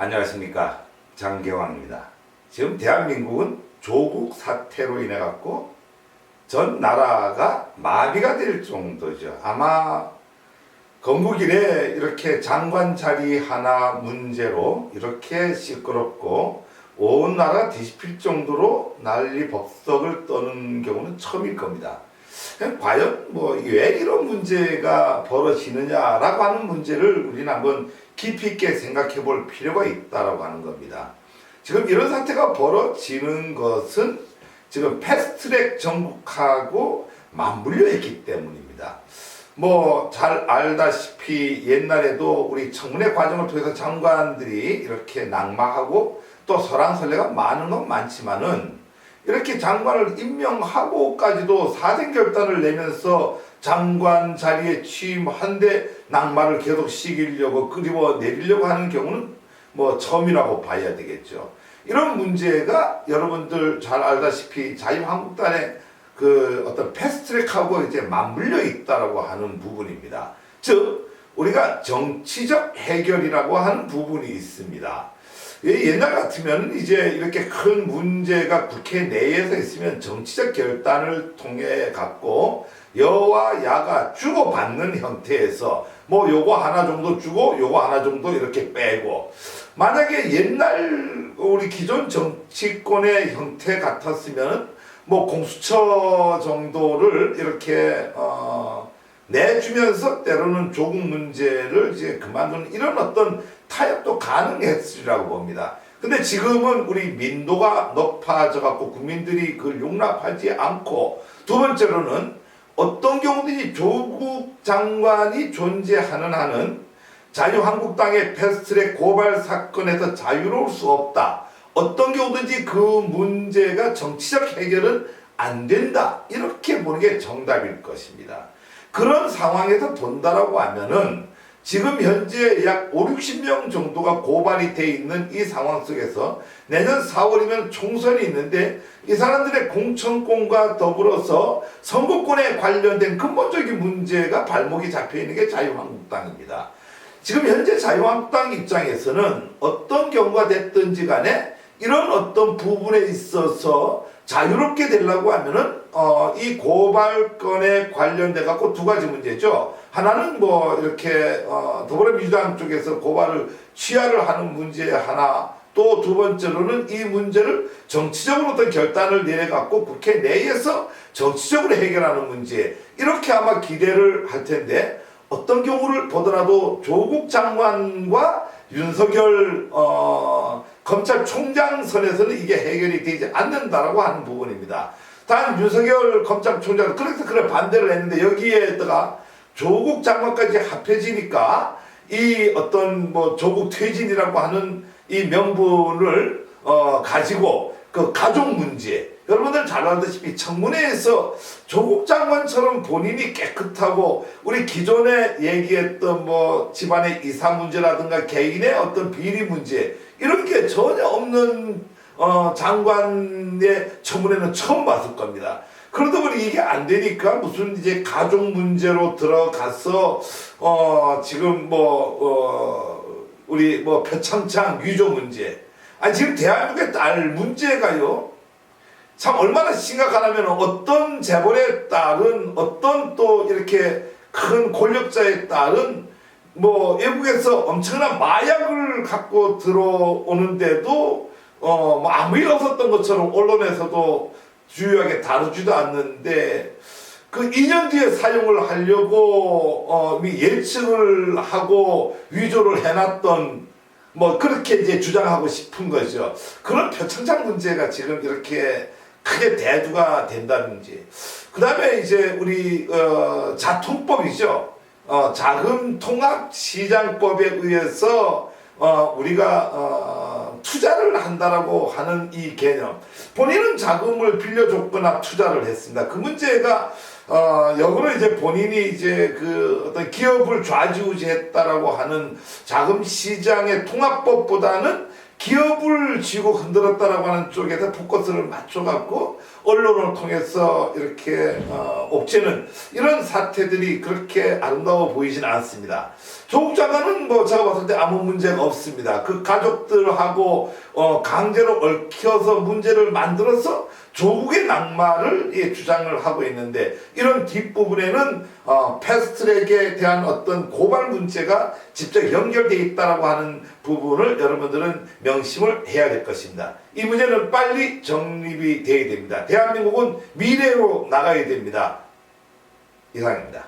안녕하십니까, 장계왕입니다. 지금 대한민국은 조국 사태로 인해 갖고 전 나라가 마비가 될 정도죠. 아마 건국 이래 이렇게 장관 자리 하나 문제로 이렇게 시끄럽고 온 나라 뒤집힐 정도로 난리 법석을 떠는 경우는 처음일 겁니다. 과연 왜 이런 문제가 벌어지느냐라고 하는 문제를 우리는 한번 깊이 있게 생각해 볼 필요가 있다라고 하는 겁니다. 지금 이런 사태가 벌어지는 것은 지금 패스트트랙 정국하고 맞물려 있기 때문입니다. 잘 알다시피 옛날에도 우리 청문회 과정을 통해서 장관들이 이렇게 낙마하고 또 설왕설래가 많은 건 많지만은 이렇게 장관을 임명하고까지도 사생결단을 내면서 장관 자리에 취임한데 낙마를 계속 시키려고 끌어내리려고 하는 경우는 처음이라고 봐야 되겠죠. 이런 문제가 여러분들 잘 알다시피 자유한국당의 그 어떤 패스트트랙하고 이제 맞물려 있다라고 하는 부분입니다. 즉 우리가 정치적 해결이라고 하는 부분이 있습니다. 옛날 같으면 이제 이렇게 큰 문제가 국회 내에서 있으면 정치적 결단을 통해 갖고 여와 야가 주고받는 형태에서 요거 하나 정도 주고 요거 하나 정도 이렇게 빼고, 만약에 옛날 우리 기존 정치권의 형태 같았으면 공수처 정도를 이렇게 내주면서 때로는 조국 문제를 이제 그만두는 이런 어떤 타협도 가능했으리라고 봅니다. 근데 지금은 우리 민도가 높아져 갖고 국민들이 그걸 용납하지 않고, 두 번째로는 어떤 경우든지 조국 장관이 존재하는 한은 자유한국당의 패스트트랙 고발 사건에서 자유로울 수 없다. 어떤 경우든지 그 문제가 정치적 해결은 안 된다. 이렇게 보는 게 정답일 것입니다. 그런 상황에서 본다라고 하면은 지금 현재 약 50-60명 정도가 고발이 돼 있는 이 상황 속에서 내년 4월이면 총선이 있는데 이 사람들의 공천권과 더불어서 선거권에 관련된 근본적인 문제가 발목이 잡혀 있는 게 자유한국당입니다. 지금 현재 자유한국당 입장에서는 어떤 경우가 됐든지 간에 이런 어떤 부분에 있어서 자유롭게 되려고 하면은 이 고발건에 관련돼 갖고 두 가지 문제죠. 하나는 이렇게 더불어민주당 쪽에서 고발을 취하를 하는 문제 하나, 또 두 번째로는 이 문제를 정치적으로 어떤 결단을 내려 갖고 국회 내에서 정치적으로 해결하는 문제, 이렇게 아마 기대를 할 텐데, 어떤 경우를 보더라도 조국 장관과 윤석열 검찰총장 선에서는 이게 해결이 되지 않는다라고 하는 부분입니다. 단 윤석열 검찰총장은 그래 반대를 했는데 여기에다가 조국 장관까지 합해지니까 이 어떤 조국 퇴진이라고 하는 이 명분을 가지고 그 가족 문제, 여러분들 잘 알다시피 청문회에서 조국 장관처럼 본인이 깨끗하고 우리 기존에 얘기했던 집안의 이사 문제라든가 개인의 어떤 비리 문제, 이런 게 전혀 없는 장관의 청문회는 처음 봤을 겁니다. 그러다 보니 이게 안 되니까 무슨 이제 가족 문제로 들어가서 지금 우리 표창장 위조 문제, 지금 대한민국의 딸 문제가요, 참 얼마나 심각하냐면 어떤 재벌에 따른 어떤 또 이렇게 큰 권력자에 따른 외국에서 엄청난 마약을 갖고 들어오는데도 아무 일 없었던 것처럼 언론에서도 주요하게 다루지도 않는데, 그 2년 뒤에 사용을 하려고 예측을 하고 위조를 해놨던 그렇게 이제 주장하고 싶은 거죠. 그런 표창장 문제가 지금 이렇게 크게 대두가 된다든지, 그 다음에 이제 우리 자통법이죠. 자금통합시장법에 의해서 우리가 투자를 한다라고 하는 이 개념, 본인은 자금을 빌려줬거나 투자를 했습니다. 그 문제가 역으로 이제 본인이 이제 그 어떤 기업을 좌지우지했다라고 하는 자금시장의 통합법보다는 기업을 쥐고 흔들었다라고 하는 쪽에서 포커스를 맞춰갖고 언론을 통해서 이렇게 옥죄는 이런 사태들이 그렇게 아름다워 보이지는 않습니다. 조국 장관은 뭐 제가 봤을 때 아무 문제가 없습니다. 그 가족들하고 강제로 얽혀서 문제를 만들어서 조국의 낙마를 주장을 하고 있는데, 이런 뒷부분에는 패스트트랙에 대한 어떤 고발 문제가 직접 연결되어 있다라고 하는 부분을 여러분들은 명심을 해야 될 것입니다. 이 문제는 빨리 정립이 되어야 됩니다. 대한민국은 미래로 나가야 됩니다. 이상입니다.